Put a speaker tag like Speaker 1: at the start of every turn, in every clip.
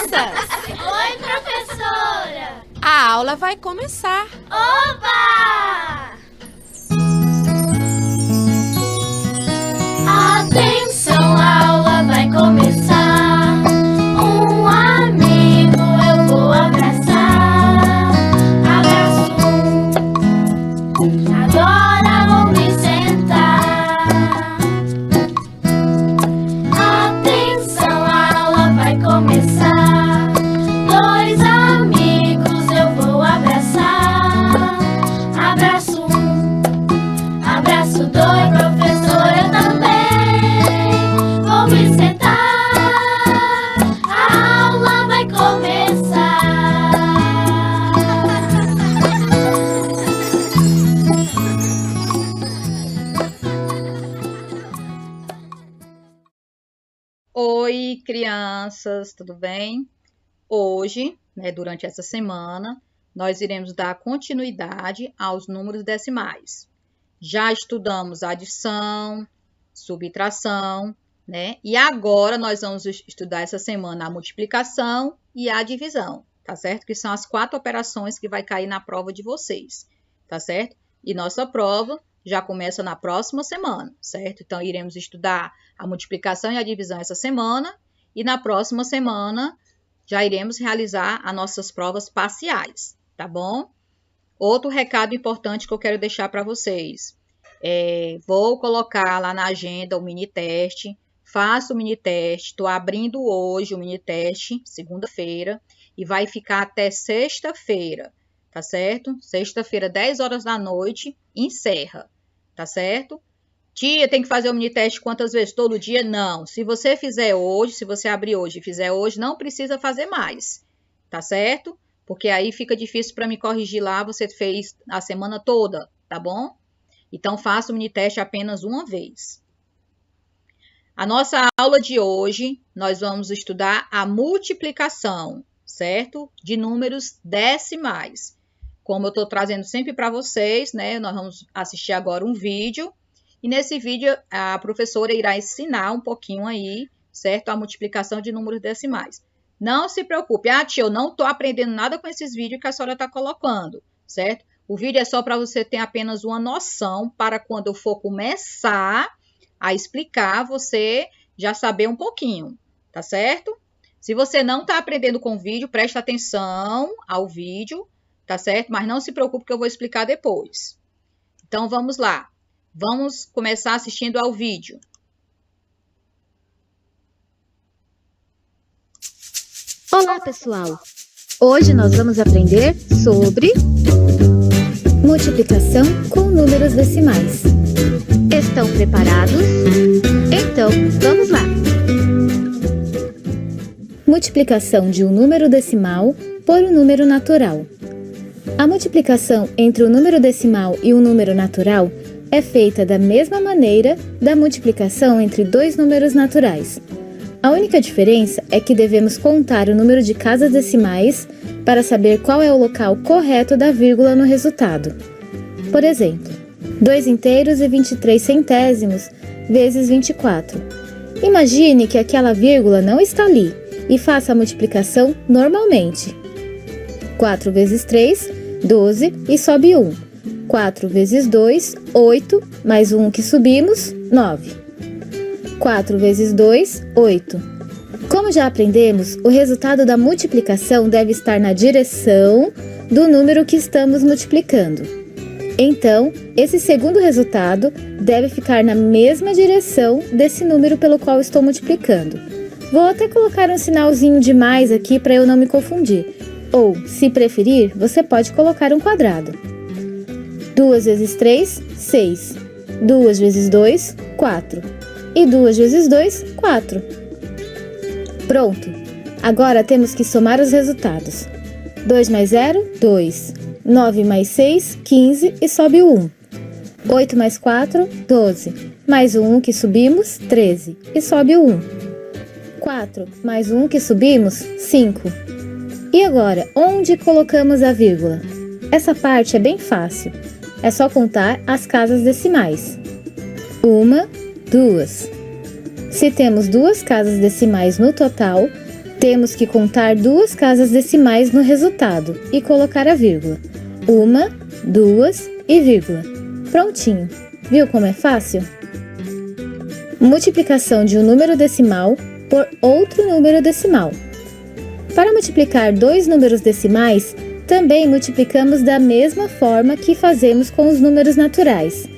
Speaker 1: crianças!
Speaker 2: Oi, professora!
Speaker 1: A aula vai começar!
Speaker 2: Oba! Atenção, a aula vai começar. Um amigo eu vou abraçar. Abraço um. Agora vou me sentar. Atenção, a aula vai começar. Dois amigos eu vou abraçar. Abraço um. Abraço dois, professora também. Vou me sentar, a aula vai começar.
Speaker 3: Oi, crianças, tudo bem? Hoje, durante essa semana, nós iremos dar continuidade aos números decimais. Já estudamos adição, subtração, e agora nós vamos estudar essa semana a multiplicação e a divisão, tá certo? Que são as 4 operações que vai cair na prova de vocês, tá certo? E nossa prova já começa na próxima semana, certo? Então, iremos estudar a multiplicação e a divisão essa semana e na próxima semana já iremos realizar as nossas provas parciais, tá bom? Outro recado importante que eu quero deixar para vocês. Vou colocar lá na agenda o mini teste. Faço o mini teste. Estou abrindo hoje o mini teste, segunda-feira, e vai ficar até sexta-feira, tá certo? Sexta-feira, 10 horas da noite, encerra, tá certo? Tia, tem que fazer o mini teste quantas vezes? Todo dia? Não. Se você fizer hoje, se você abrir hoje e fizer hoje, não precisa fazer mais, tá certo? Porque aí fica difícil para me corrigir lá, você fez a semana toda, tá bom? Então, faça o mini teste apenas uma vez. A nossa aula de hoje, nós vamos estudar a multiplicação, certo? De números decimais. Como eu estou trazendo sempre para vocês, nós vamos assistir agora um vídeo. E nesse vídeo, a professora irá ensinar um pouquinho aí, certo? A multiplicação de números decimais. Não se preocupe. Tia, eu não estou aprendendo nada com esses vídeos que a senhora está colocando, certo? O vídeo é só para você ter apenas uma noção para quando eu for começar a explicar, você já saber um pouquinho, tá certo? Se você não está aprendendo com o vídeo, preste atenção ao vídeo, tá certo? Mas não se preocupe que eu vou explicar depois. Então, vamos lá. Vamos começar assistindo ao vídeo.
Speaker 4: Olá, pessoal! Hoje nós vamos aprender sobre multiplicação com números decimais. Estão preparados? Então, vamos lá! Multiplicação de um número decimal por um número natural. A multiplicação entre o número decimal e o número natural é feita da mesma maneira da multiplicação entre dois números naturais. A única diferença é que devemos contar o número de casas decimais para saber qual é o local correto da vírgula no resultado. Por exemplo, 2 inteiros e 23 centésimos vezes 24. Imagine que aquela vírgula não está ali e faça a multiplicação normalmente. 4 vezes 3, 12 e sobe 1. 4 vezes 2, 8, mais 1 que subimos, 9. 4 vezes 2, 8. Como já aprendemos, o resultado da multiplicação deve estar na direção do número que estamos multiplicando. Então, esse segundo resultado deve ficar na mesma direção desse número pelo qual estou multiplicando. Vou até colocar um sinalzinho de mais aqui para eu não me confundir. Ou, se preferir, você pode colocar um quadrado. 2 vezes 3, 6. 2 vezes 2, 4. E 2 vezes 2, 4. Pronto! Agora temos que somar os resultados. 2 mais 0, 2. 9 mais 6, 15 e sobe o 1. 8 mais 4, 12. Mais o 1 que subimos, 13. E sobe o 1. 4 mais 1 que subimos, 5. E agora, onde colocamos a vírgula? Essa parte é bem fácil. É só contar as casas decimais. 1, 2. Se temos 2 casas decimais no total, Temos que contar 2 casas decimais no resultado e colocar a vírgula. 1, 2 e vírgula. Prontinho! Viu como é fácil? Multiplicação de um número decimal por outro número decimal. Para multiplicar 2 números decimais, também multiplicamos da mesma forma que fazemos com os números naturais.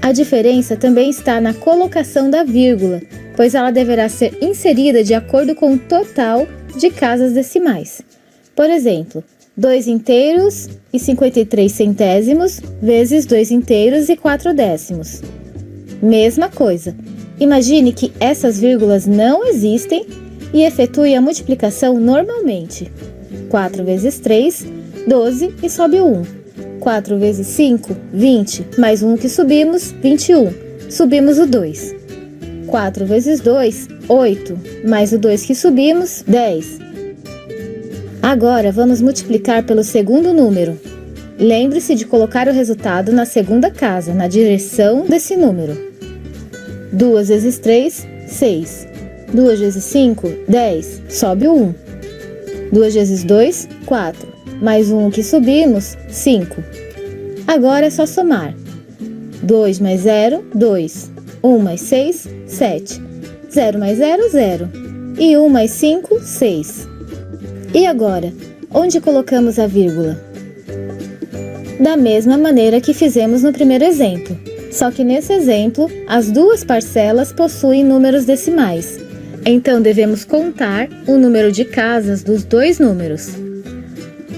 Speaker 4: A diferença também está na colocação da vírgula, pois ela deverá ser inserida de acordo com o total de casas decimais. Por exemplo, 2 inteiros e 53 centésimos vezes 2 inteiros e 4 décimos. Mesma coisa. Imagine que essas vírgulas não existem e efetue a multiplicação normalmente. 4 vezes 3, 12 e sobe o 1. 4 vezes 5, 20, mais 1 que subimos, 21. Subimos o 2. 4 vezes 2, 8, mais o 2 que subimos, 10. Agora vamos multiplicar pelo segundo número. Lembre-se de colocar o resultado na segunda casa, na direção desse número. 2 vezes 3, 6. 2 vezes 5, 10. Sobe o 1. 2 vezes 2, 4. Mais 1 que subimos, 5. Agora é só somar. 2 mais 0, 2. 1 mais 6, 7. 0 mais 0, 0. E 1 mais 5, 6. E agora, onde colocamos a vírgula? Da mesma maneira que fizemos no primeiro exemplo, só que nesse exemplo, as 2 parcelas possuem números decimais. Então, devemos contar o número de casas dos 2 números.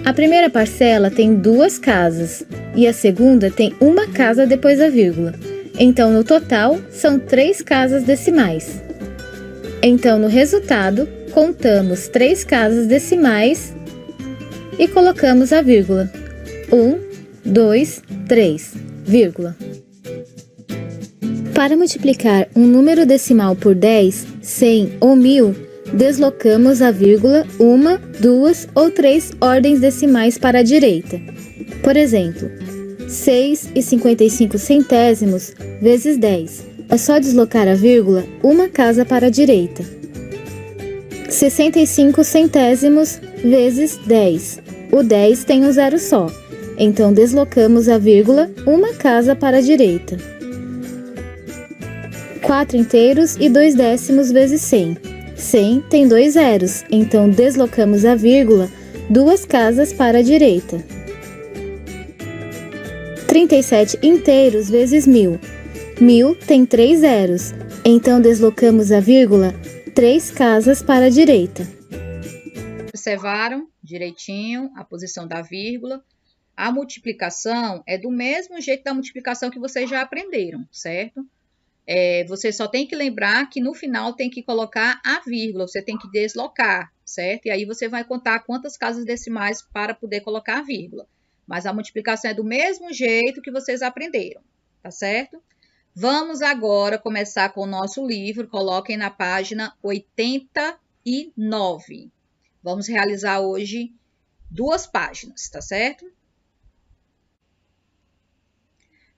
Speaker 4: A primeira parcela tem 2 casas e a segunda tem 1 casa depois da vírgula. Então, no total, são 3 casas decimais. Então, no resultado, contamos 3 casas decimais e colocamos a vírgula. 1, 2, 3, vírgula. Para multiplicar um número decimal por 10, 100 ou 1000, deslocamos a vírgula 1, 2 ou 3 ordens decimais para a direita. Por exemplo, 6 e 55 centésimos vezes 10. É só deslocar a vírgula 1 casa para a direita. 65 centésimos vezes 10. O 10 tem um zero só, então deslocamos a vírgula 1 casa para a direita. 4 inteiros e 2 décimos vezes 100. 100 tem 2 zeros, então deslocamos a vírgula 2 casas para a direita. 37 inteiros vezes 1000. 1000 tem 3 zeros, então deslocamos a vírgula 3 casas para a direita.
Speaker 3: Observaram direitinho a posição da vírgula? A multiplicação é do mesmo jeito da multiplicação que vocês já aprenderam, certo? Você só tem que lembrar que no final tem que colocar a vírgula, você tem que deslocar, certo? E aí você vai contar quantas casas decimais para poder colocar a vírgula. Mas a multiplicação é do mesmo jeito que vocês aprenderam, tá certo? Vamos agora começar com o nosso livro, coloquem na página 89. Vamos realizar hoje 2 páginas, tá certo?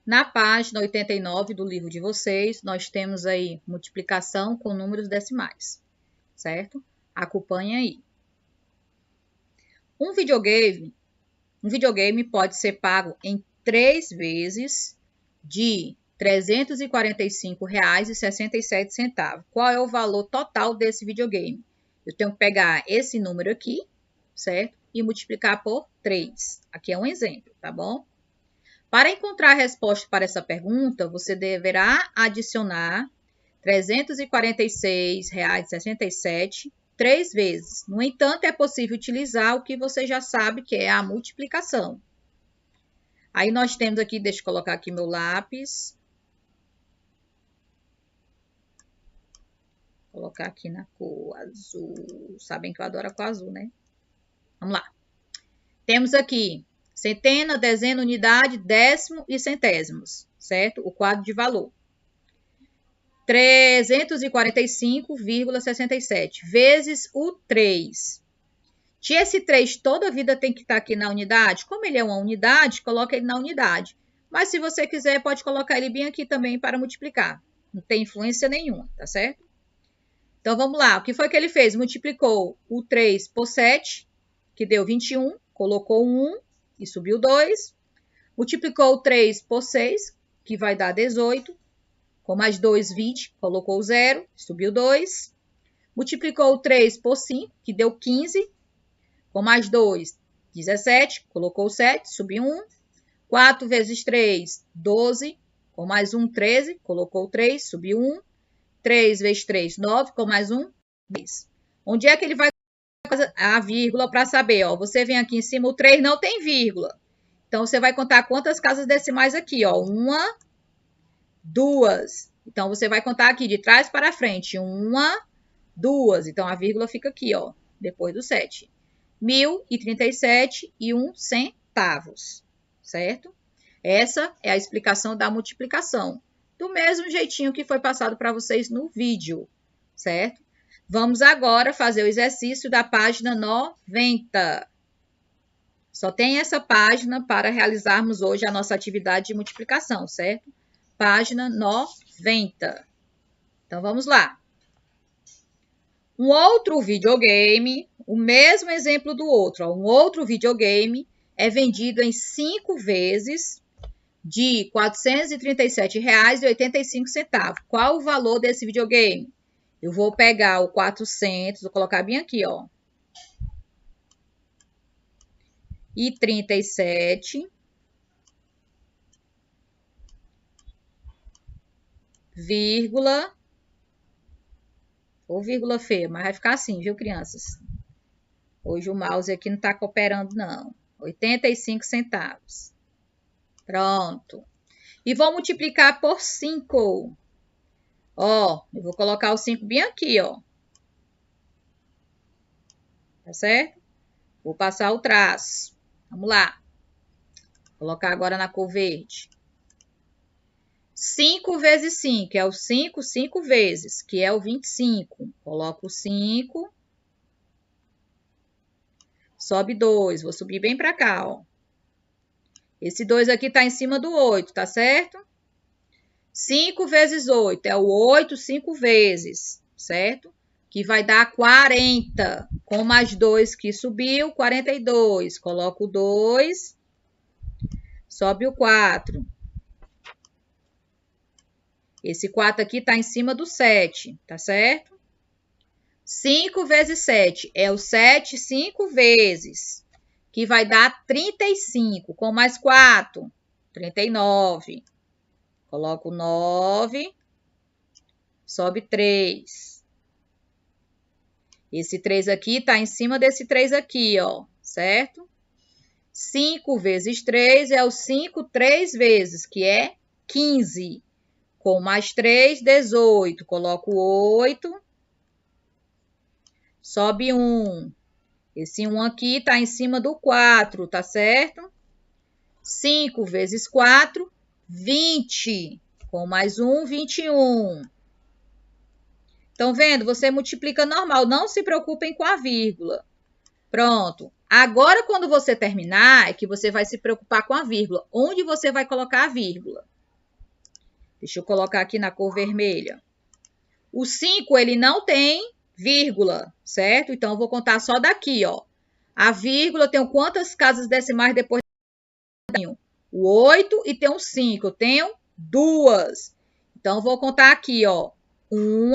Speaker 3: Na página 89 do livro de vocês, nós temos aí multiplicação com números decimais, certo? Acompanhe aí. Um videogame pode ser pago em 3 vezes de R$ 345,67. Qual é o valor total desse videogame? Eu tenho que pegar esse número aqui, certo? E multiplicar por 3. Aqui é um exemplo, tá bom? Para encontrar a resposta para essa pergunta, você deverá adicionar R$ 346,67 3 vezes. No entanto, é possível utilizar o que você já sabe, que é a multiplicação. Aí nós temos aqui, deixa eu colocar aqui meu lápis. Vou colocar aqui na cor azul. Sabem que eu adoro a cor azul, né? Vamos lá. Temos aqui centena, dezena, unidade, décimo e centésimos, certo? O quadro de valor. 345,67 vezes o 3. Esse 3 toda a vida tem que estar aqui na unidade. Como ele é uma unidade, coloca ele na unidade. Mas se você quiser, pode colocar ele bem aqui também para multiplicar. Não tem influência nenhuma, tá certo? Então, vamos lá. O que foi que ele fez? Multiplicou o 3 por 7, que deu 21. Colocou 1 e subiu 2. Multiplicou o 3 por 6, que vai dar 18. Com mais 2, 20. Colocou 0, subiu 2. Multiplicou o 3 por 5, que deu 15. Com mais 2, 17. Colocou 7, subiu 1. 4 vezes 3, 12. Com mais 1, 13. Colocou 3, subiu 1. 3 vezes 3, 9. Com mais 1, 10. Onde é que ele vai colocar a vírgula para saber? Ó, você vem aqui em cima, o 3 não tem vírgula. Então, você vai contar quantas casas decimais aqui, ó. 1, 2. Então, você vai contar aqui de trás para frente. 1, 2. Então, a vírgula fica aqui, ó, depois do 7. 1.037,1 centavos, certo? Essa é a explicação da multiplicação, do mesmo jeitinho que foi passado para vocês no vídeo, certo? Vamos agora fazer o exercício da página 90. Só tem essa página para realizarmos hoje a nossa atividade de multiplicação, certo? Página 90. Então, vamos lá. Um outro videogame, o mesmo exemplo do outro, ó, um outro videogame é vendido em 5 vezes de R$ 437,85. Qual o valor desse videogame? Eu vou pegar o 400, vou colocar bem aqui, ó. E 37, vírgula, ou vírgula feia, mas vai ficar assim, viu, crianças? Hoje o mouse aqui não está cooperando, não. 85 centavos. Pronto. E vou multiplicar por 5. Ó, eu vou colocar o 5 bem aqui, ó. Tá certo? Vou passar o traço. Vamos lá. Vou colocar agora na cor verde. 5 vezes 5 é o 5, 5 vezes, que é o 25. Coloco o 5. Sobe 2. Vou subir bem para cá, ó. Esse 2 aqui está em cima do 8, tá certo? 5 vezes 8 é o 8, 5 vezes, certo? Que vai dar 40. Com mais 2 que subiu, 42. Coloco o 2. Sobe o 4. Esse 4 aqui está em cima do 7, tá certo? 5 vezes 7 é o 7, 5 vezes, que vai dar 35. Com mais 4, 39. Coloco 9, sobe 3. Esse 3 aqui está em cima desse 3 aqui, ó, certo? 5 vezes 3 é o 5, 3 vezes, que é 15. Com mais 3, 18. Coloco 8. Sobe 1. Esse 1 aqui está em cima do 4, tá certo? 5 vezes 4, 20. Com mais 1, 21. Estão vendo? Você multiplica normal. Não se preocupem com a vírgula. Pronto. Agora, quando você terminar, é que você vai se preocupar com a vírgula. Onde você vai colocar a vírgula? Deixa eu colocar aqui na cor vermelha. O 5, ele não tem vírgula, certo? Então, eu vou contar só daqui, ó. A vírgula, eu tenho quantas casas decimais depois? Tenho o 8 e tenho 5. Eu tenho 2. Então, eu vou contar aqui, ó. 1,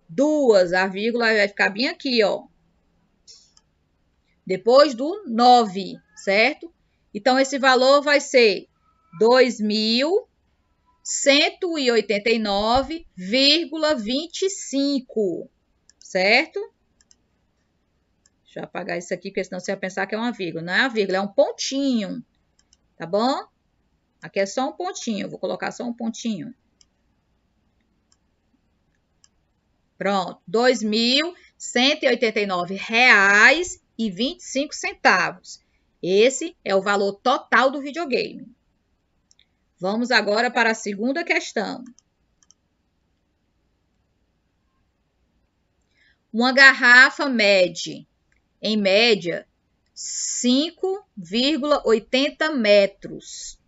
Speaker 3: 2. A vírgula vai ficar bem aqui, ó. Depois do 9, certo? Então, esse valor vai ser 2.189,25, certo? Deixa eu apagar isso aqui, porque senão você vai pensar que é uma vírgula. Não é uma vírgula, é um pontinho, tá bom? Aqui é só um pontinho, eu vou colocar só um pontinho. Pronto, R$ 2.189,25. Esse é o valor total do videogame. Vamos agora para a segunda questão. Uma garrafa mede, em média, 5,80 metros.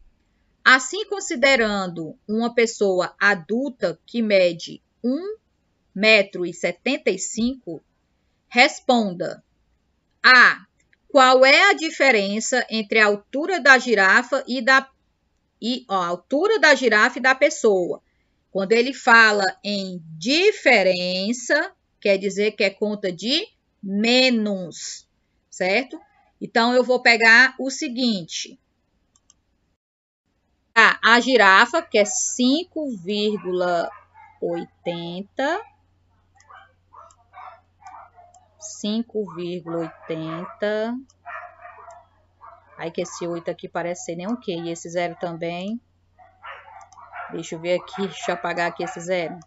Speaker 3: Assim, considerando uma pessoa adulta que mede 1 1,75 m, responda: A. Qual é a diferença entre a altura da girafa a altura da girafa e da pessoa? Quando ele fala em diferença, quer dizer que é conta de menos, certo? Então, eu vou pegar o seguinte. A girafa, que é 5,80. 5,80. Aí que esse 8 aqui parece ser nem um Q. E esse 0 também. Deixa eu ver aqui. Deixa eu apagar aqui esse 0.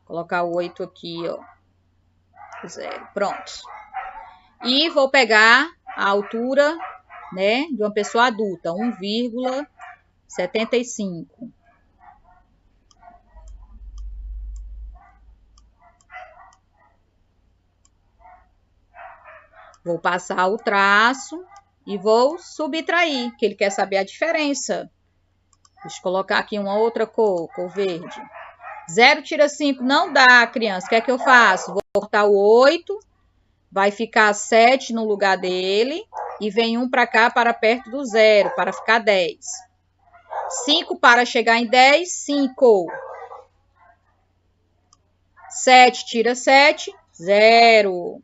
Speaker 3: Colocar o 8 aqui, ó. 0. Pronto. E vou pegar a altura, né, de uma pessoa adulta. 1,75. Vou passar o traço e vou subtrair, que ele quer saber a diferença. Deixa eu colocar aqui uma outra cor verde. 0 tira 5 não dá, criança. O que é que eu faço? Vou cortar o 8, vai ficar 7 no lugar dele, e vem 1 para cá, para perto do 0, para ficar 10. 5 para chegar em 10, 5. 7 tira 7, 0.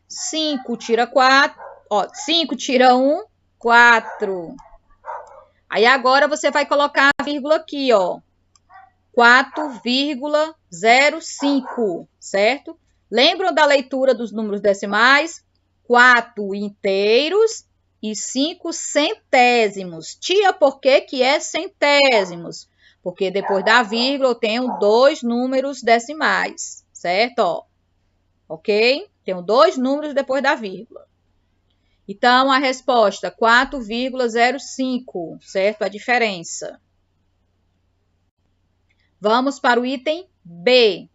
Speaker 3: 5 tira 4, ó, 5 tira 1, 4. Aí agora você vai colocar a vírgula aqui, ó. 4,05, certo? Lembram da leitura dos números decimais? 4 inteiros e 5 centésimos. Tia, por que que é centésimos? Porque depois da vírgula eu tenho 2 números decimais, certo? Ó, ok? Tenho 2 números depois da vírgula. Então, a resposta 4,05, certo? A diferença. Vamos para o item B.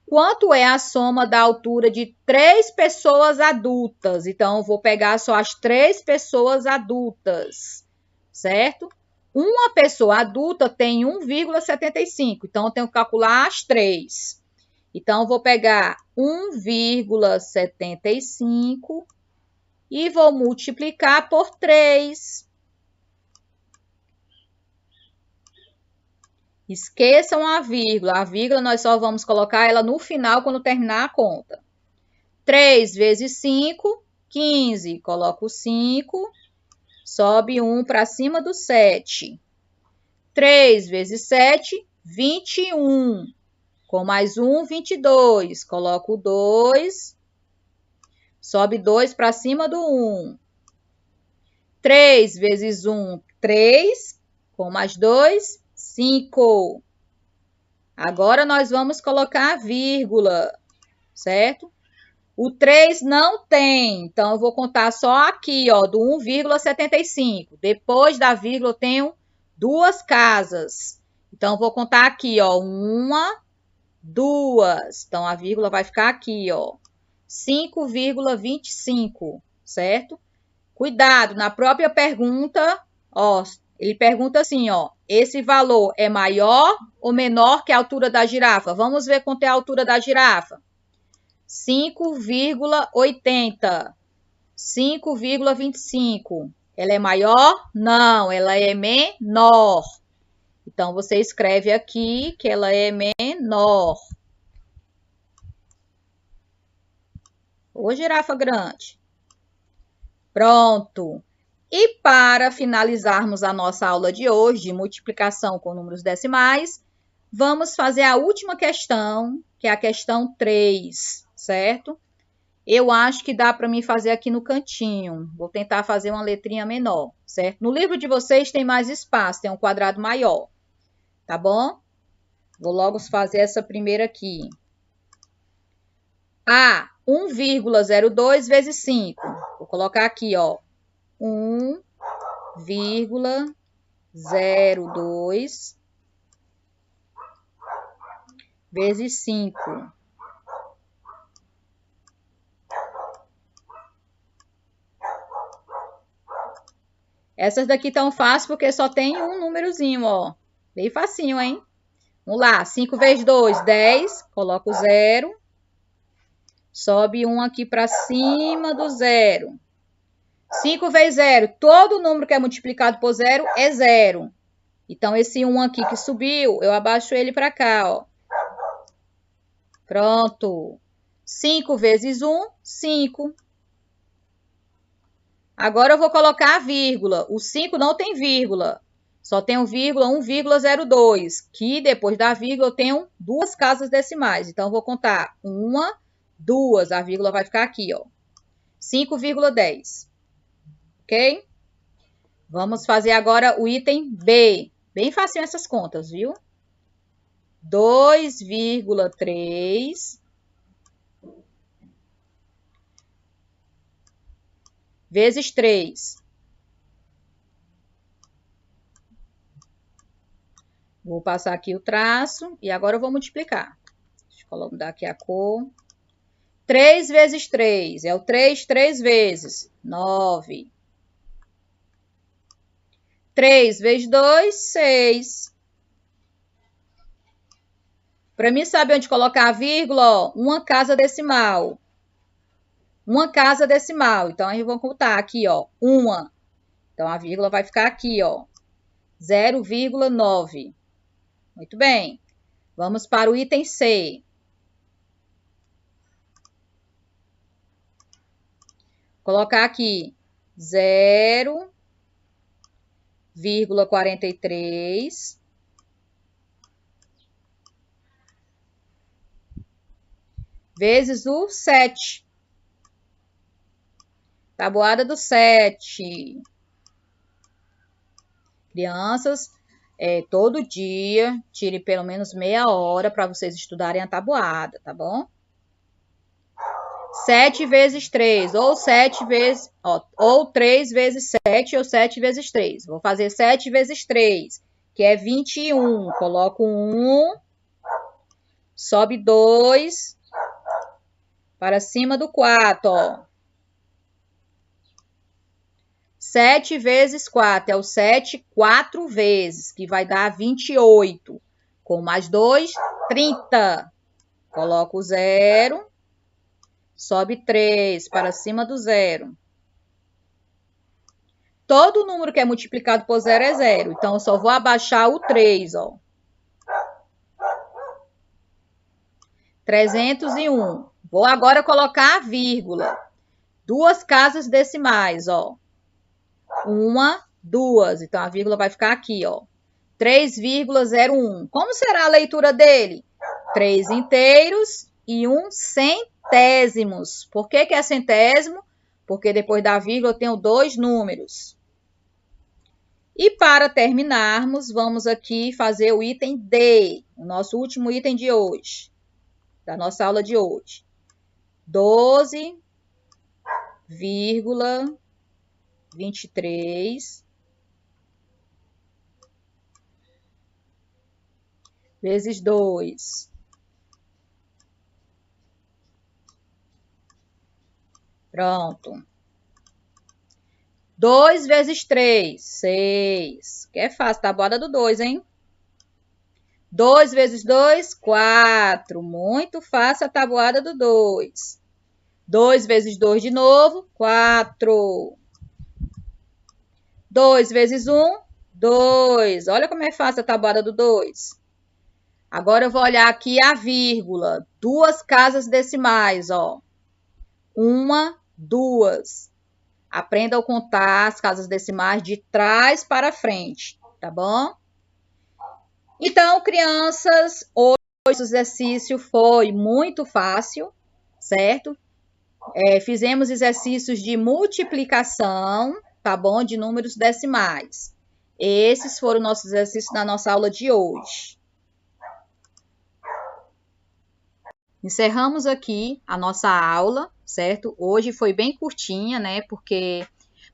Speaker 3: Quanto é a soma da altura de 3 pessoas adultas? Então, eu vou pegar só as 3 pessoas adultas, certo? Uma pessoa adulta tem 1,75, então eu tenho que calcular as 3. Então, eu vou pegar 1,75 e vou multiplicar por 3. Esqueçam a vírgula. A vírgula nós só vamos colocar ela no final quando terminar a conta. 3 vezes 5, 15. Coloco 5, sobe 1 para cima do 7. 3 vezes 7, 21. Com mais 1, 22. Coloco 2, sobe 2 para cima do 1. 3 vezes 1, 3. Com mais 2, 5. Agora, nós vamos colocar a vírgula, certo? O 3 não tem, então eu vou contar só aqui, ó, do 1,75. Depois da vírgula, eu tenho 2 casas. Então, eu vou contar aqui, ó, 1, 2. Então, a vírgula vai ficar aqui, ó, 5,25, certo? Cuidado, na própria pergunta, ó, ele pergunta assim, ó, esse valor é maior ou menor que a altura da girafa? Vamos ver quanto é a altura da girafa. 5,80. 5,25. Ela é maior? Não, ela é menor. Então, você escreve aqui que ela é menor. Ô, girafa grande. Pronto. E para finalizarmos a nossa aula de hoje, de multiplicação com números decimais, vamos fazer a última questão, que é a questão 3, certo? Eu acho que dá para mim fazer aqui no cantinho. Vou tentar fazer uma letrinha menor, certo? No livro de vocês tem mais espaço, tem um quadrado maior, tá bom? Vou logo fazer essa primeira aqui. 1,02 vezes 5. Vou colocar aqui, ó. 1,02 vezes 5. Essas daqui tão fácil porque só tem um númerozinho, ó. Bem facinho, hein? Vamos lá, 5 vezes 2, 10. Coloca o 0. Sobe 1 aqui para cima do 0. 5 vezes 0. Todo número que é multiplicado por 0 é 0. Então, esse 1 aqui que subiu, eu abaixo ele para cá, ó. Pronto. 5 vezes 1, 5. Agora, eu vou colocar a vírgula. O 5 não tem vírgula. Só tem um vírgula, 1,02. Que depois da vírgula eu tenho duas casas decimais. Então, eu vou contar 1, 2. A vírgula vai ficar aqui, ó. 5,10. Ok? Vamos fazer agora o item B. Bem fácil essas contas, viu? 2,3 vezes 3. Vou passar aqui o traço e agora eu vou multiplicar. Deixa eu mudar aqui a cor. 3 vezes 3 é o 3 vezes. 9. 3 vezes 2, 6. Para mim saber onde colocar a vírgula, ó, uma casa decimal. Uma casa decimal. Então, a gente vai contar aqui, ó, uma. Então, a vírgula vai ficar aqui, ó, 0,9. Muito bem. Vamos para o item C. Colocar aqui 0,43 vezes o 7. Tabuada do 7. Crianças, todo dia, tire pelo menos meia hora para vocês estudarem a tabuada, tá bom? 7 vezes 3, ou 7 vezes, ó, ou 3 vezes 7, ou 7 vezes 3. Vou fazer 7 vezes 3, que é 21. Coloco 1, sobe 2, para cima do 4, ó. 7 vezes 4 é o 7, 4 vezes, que vai dar 28. Com mais 2, 30. Coloco o 0. Sobe 3 para cima do 0. Todo número que é multiplicado por 0 é 0. Então, eu só vou abaixar o 3, ó. 301. Vou agora colocar a vírgula. Duas casas decimais, ó. 1, 2. Então, a vírgula vai ficar aqui, ó. 3,01. Como será a leitura dele? 3 inteiros e 1 centésimos. Por que é centésimo? Porque depois da vírgula eu tenho dois números. E para terminarmos, vamos aqui fazer o item D, o nosso último item de hoje, da nossa aula de hoje. 12,23 vezes 2. Pronto. 2 vezes 3, 6. Que é fácil, tabuada do 2, hein? 2 vezes 2, 4. Muito fácil a tabuada do 2. 2 vezes 2 de novo, 4. 2 vezes 1, 2. Olha como é fácil a tabuada do 2. Agora eu vou olhar aqui a vírgula. Duas casas decimais, ó. 1, 2. Aprenda a contar as casas decimais de trás para frente, tá bom? Então, crianças, hoje o exercício foi muito fácil, certo? Fizemos exercícios de multiplicação, tá bom? De números decimais. Esses foram nossos exercícios na nossa aula de hoje. Encerramos aqui a nossa aula, certo? Hoje foi bem curtinha, né? Porque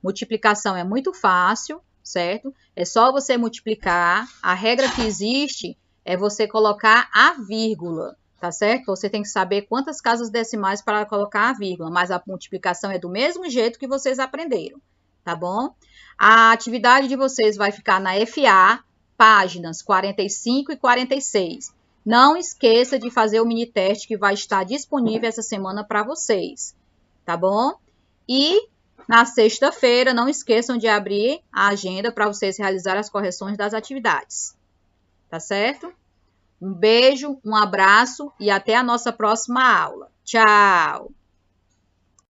Speaker 3: multiplicação é muito fácil, certo? É só você multiplicar. A regra que existe é você colocar a vírgula, tá certo? Você tem que saber quantas casas decimais para colocar a vírgula, mas a multiplicação é do mesmo jeito que vocês aprenderam, tá bom? A atividade de vocês vai ficar na FA. páginas 45 e 46. Não esqueça de fazer o mini teste que vai estar disponível essa semana para vocês, tá bom? E na sexta-feira, não esqueçam de abrir a agenda para vocês realizarem as correções das atividades, tá certo? Um beijo, um abraço e até a nossa próxima aula. Tchau!